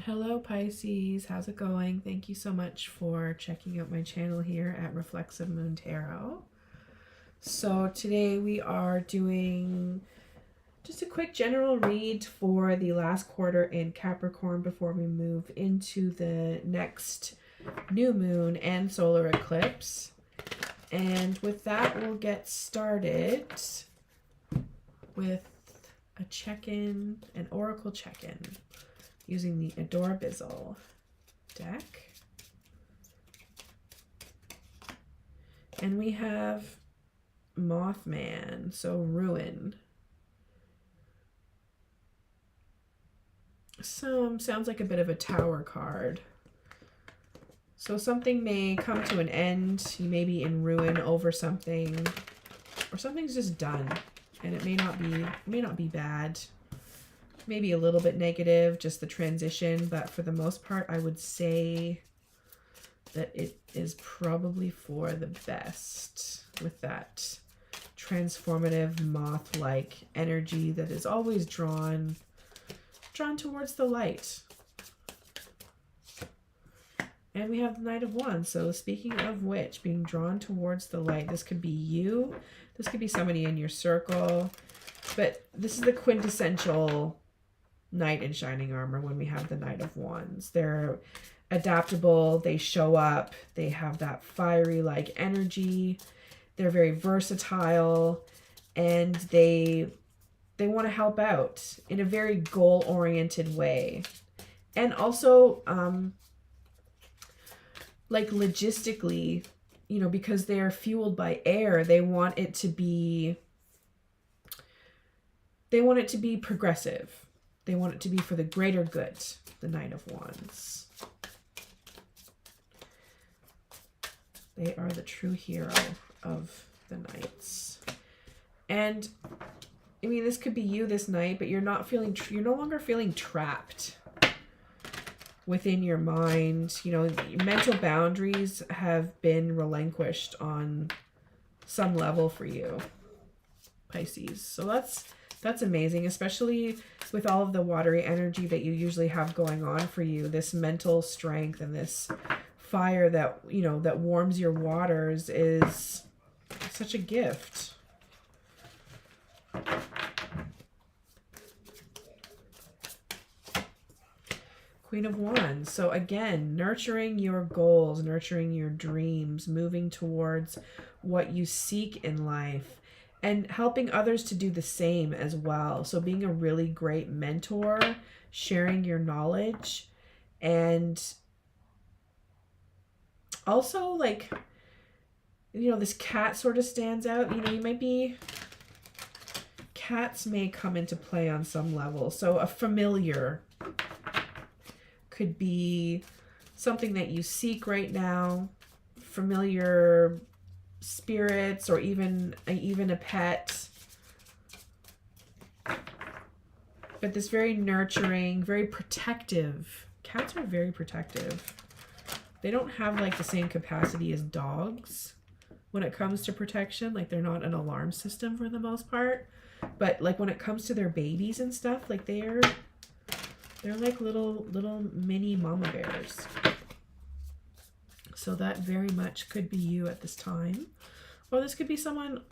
Hello Pisces, how's it going? Thank you so much for checking out my channel here at Reflexive Moon Tarot. So today we are doing just a quick general read for the last quarter in Capricorn before we move into the next new moon and solar eclipse. And with that, we'll get started with a check-in, an oracle check-in, using the Adorabizzle deck. And we have Mothman, so ruin. Sounds like a bit of a tower card. So something may come to an end. You may be in ruin over something, or something's just done, and it may not be bad. Maybe a little bit negative, just the transition, but for the most part, I would say that it is probably for the best with that transformative moth-like energy that is always drawn towards the light. And we have the Knight of Wands. So speaking of which, being drawn towards the light, this could be you, this could be somebody in your circle, but this is the quintessential knight in shining armor when we have the Knight of Wands. They're adaptable, they show up, they have that fiery like energy, they're very versatile, and they want to help out in a very goal-oriented way. And also like logistically, you know, because they're fueled by air, they want it to be progressive. They want it to be for the greater good, the Knight of Wands. They are the true hero of the knights. And I mean, this could be you this night, but you're no longer feeling trapped within your mind. You know, mental boundaries have been relinquished on some level for you, Pisces. So that's amazing, especially with all of the watery energy that you usually have going on for you. This mental strength and this fire that, you know, that warms your waters is such a gift. Queen of Wands. So again, nurturing your goals, nurturing your dreams, moving towards what you seek in life, and helping others to do the same as well. So being a really great mentor, sharing your knowledge, and also, like, you know, this cat sort of stands out. You know, you might be, cats may come into play on some level. So a familiar could be something that you seek right now, familiar spirits, or even a pet. But this very nurturing, very protective. Cats are very protective. They don't have like the same capacity as dogs when it comes to protection. Like, they're not an alarm system for the most part, but like when it comes to their babies and stuff, like they're like little mini mama bears. So that very much could be you at this time. Or this could be someone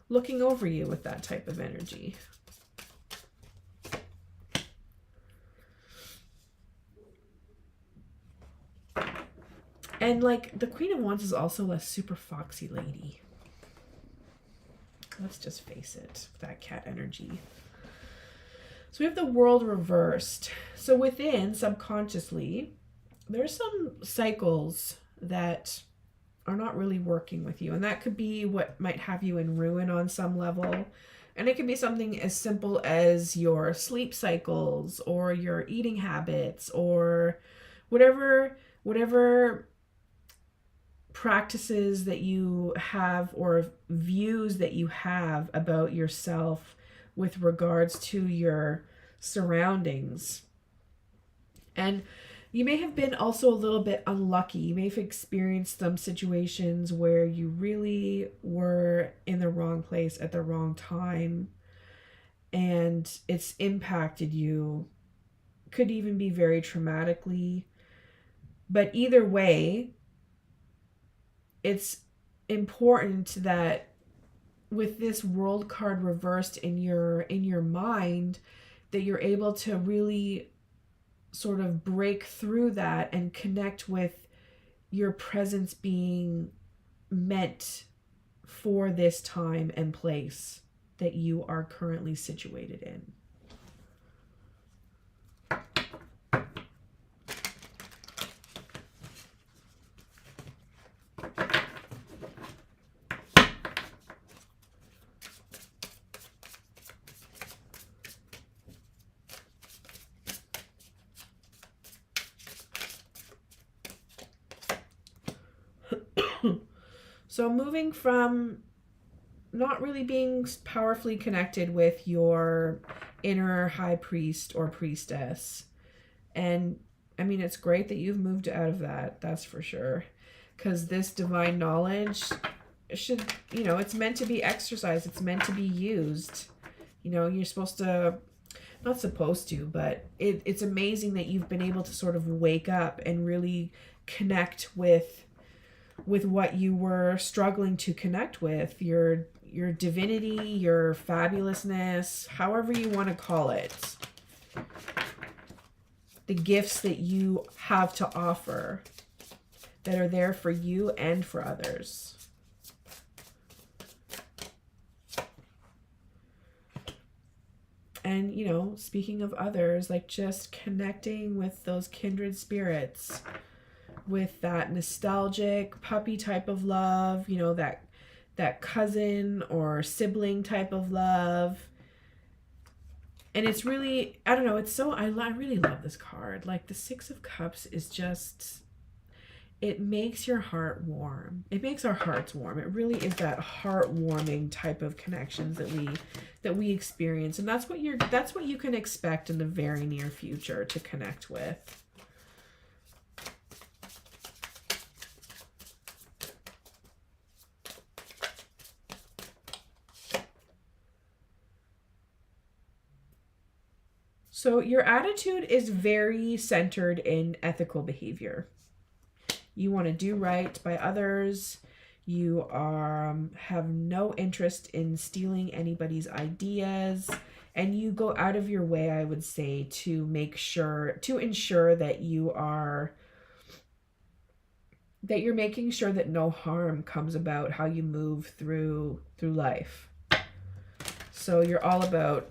looking over you with that type of energy. And like the Queen of Wands is also a super foxy lady. Let's just face it, that cat energy. So we have the World reversed. So within, subconsciously, there's some cycles that are not really working with you. And that could be what might have you in ruin on some level. And it could be something as simple as your sleep cycles or your eating habits, or whatever practices that you have or views that you have about yourself with regards to your surroundings. And you may have been also a little bit unlucky. You may have experienced some situations where you really were in the wrong place at the wrong time, and it's impacted you could even be very traumatically. But either way, it's important that with this world card reversed in your mind, that you're able to really sort of break through that and connect with your presence being meant for this time and place that you are currently situated in. So moving from not really being powerfully connected with your inner high priest or priestess. And I mean, it's great that you've moved out of that, that's for sure. Because this divine knowledge should, it's meant to be exercised. It's meant to be used. You're supposed to, not supposed to, but it's amazing that you've been able to sort of wake up and really connect with what you were struggling to connect with, your divinity, your fabulousness, however you want to call it. The gifts that you have to offer that are there for you and for others. And, speaking of others, like just connecting with those kindred spirits, with that nostalgic puppy type of love, that cousin or sibling type of love. And it's really, I don't know, it's so, I really love this card. Like the Six of Cups is just, it makes your heart warm. It makes our hearts warm. It really is that heartwarming type of connections that we experience. And that's what you can expect in the very near future to connect with. So your attitude is very centered in ethical behavior. You want to do right by others. You have no interest in stealing anybody's ideas. And you go out of your way, I would say, to ensure that you're making sure that no harm comes about how you move through life. So you're all about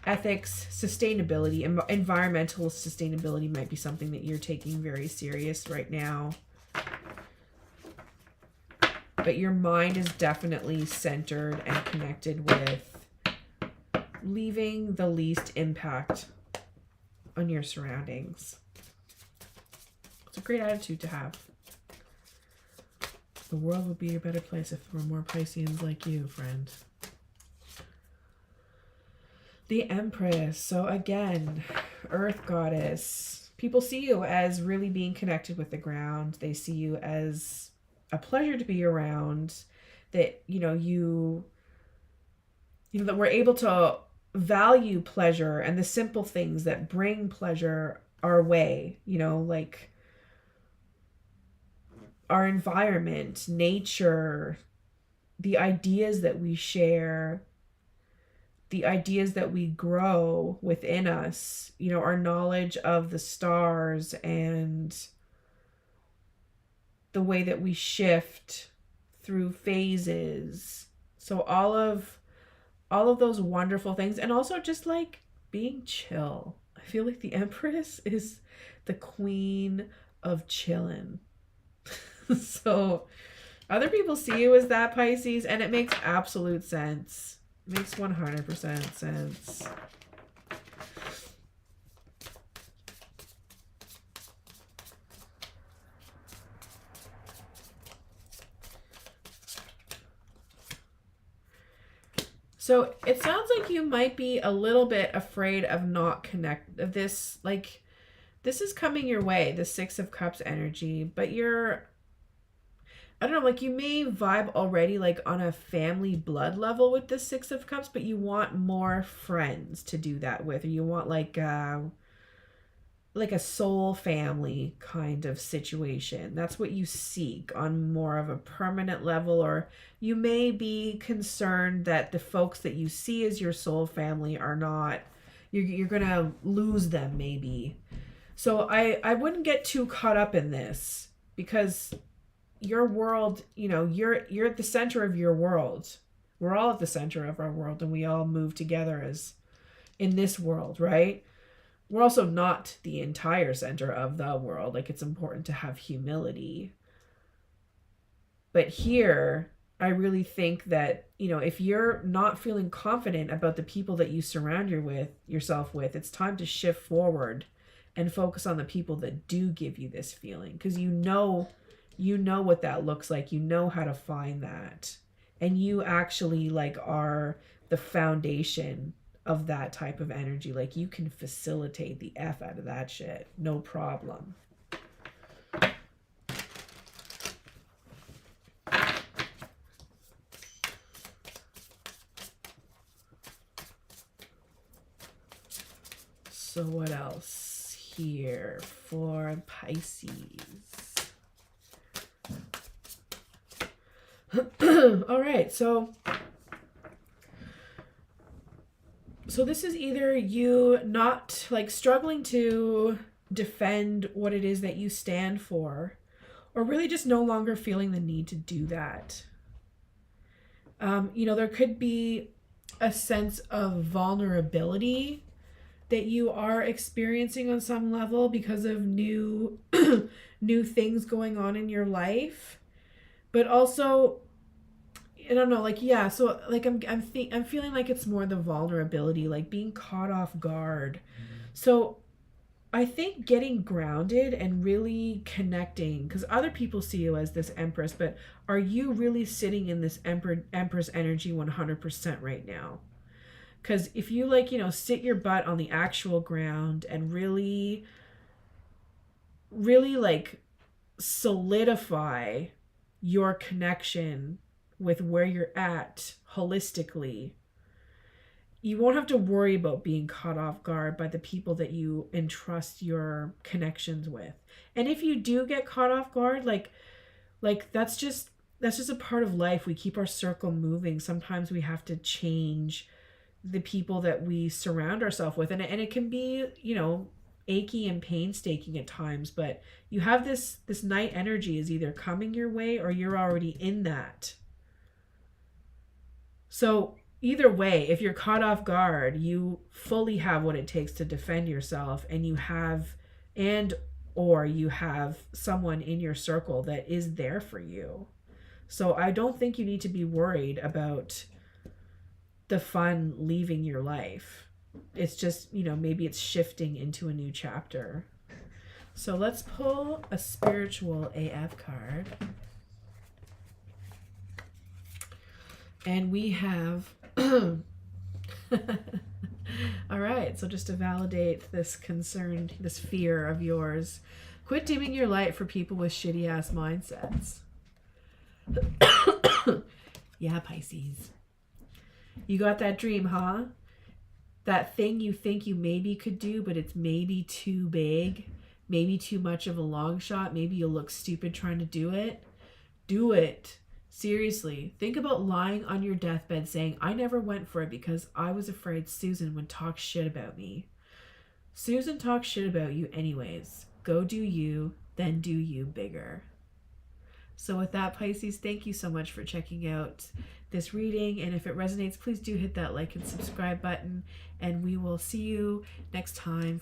ethics, sustainability, environmental sustainability might be something that you're taking very serious right now. But your mind is definitely centered and connected with leaving the least impact on your surroundings. It's a great attitude to have. The world would be a better place if there were more Pisceans like you, friend. The Empress. So again, Earth Goddess. People see you as really being connected with the ground. They see you as a pleasure to be around. That, that we're able to value pleasure and the simple things that bring pleasure our way. Like our environment, nature, the ideas that we share, the ideas that we grow within us, our knowledge of the stars and the way that we shift through phases. So all of those wonderful things, and also just like being chill. I feel like the Empress is the queen of chillin'. So other people see you as that, Pisces, and it makes absolute sense. Makes 100% sense. So it sounds like you might be a little bit afraid of this is coming your way, the Six of Cups energy, but I don't know, like you may vibe already like on a family blood level with the Six of Cups, but you want more friends to do that with, or you want like like a soul family kind of situation. That's what you seek on more of a permanent level, or you may be concerned that the folks that you see as your soul family are not, you're gonna lose them maybe. So I wouldn't get too caught up in this, because your world, you know, you're at the center of your world. We're all at the center of our world, and we all move together as in this world, right? We're also not the entire center of the world. Like, it's important to have humility. But here, I really think that, you know, if you're not feeling confident about the people that you surround yourself with, it's time to shift forward and focus on the people that do give you this feeling, because you know what that looks like. You know how to find that. And you actually like are the foundation of that type of energy. Like, you can facilitate the F out of that shit. No problem. So what else here for Pisces? All right, so this is either you not like struggling to defend what it is that you stand for, or really just no longer feeling the need to do that. You know, there could be a sense of vulnerability that you are experiencing on some level because of new new things going on in your life. But also, I don't know, like, yeah, so like I'm feeling like it's more the vulnerability, like being caught off guard. So I think getting grounded and really connecting, because other people see you as this Empress, but are you really sitting in this Empress energy 100% right now? Because if you, like, you know, sit your butt on the actual ground and really, really like solidify your connection with where you're at holistically, you won't have to worry about being caught off guard by the people that you entrust your connections with. And if you do get caught off guard, like that's just a part of life. We keep our circle moving. Sometimes we have to change the people that we surround ourselves with, and it can be, you know, achy and painstaking at times, but you have this night energy is either coming your way or you're already in that. So either way, if you're caught off guard, you fully have what it takes to defend yourself, and you have someone in your circle that is there for you. So I don't think you need to be worried about the fun leaving your life. It's just, you know, maybe it's shifting into a new chapter. So let's pull a spiritual AF card. And we have all right, so just to validate this fear of yours, quit dimming your light for people with shitty ass mindsets. Yeah, Pisces. You got that dream, huh? That thing you think you maybe could do, but it's maybe too big, maybe too much of a long shot, maybe you'll look stupid trying to do it. Do it. Seriously. Think about lying on your deathbed saying, I never went for it because I was afraid Susan would talk shit about me. Susan talks shit about you anyways. Go do you, then do you bigger. So with that, Pisces, thank you so much for checking out this reading. And if it resonates, please do hit that like and subscribe button. And we will see you next time.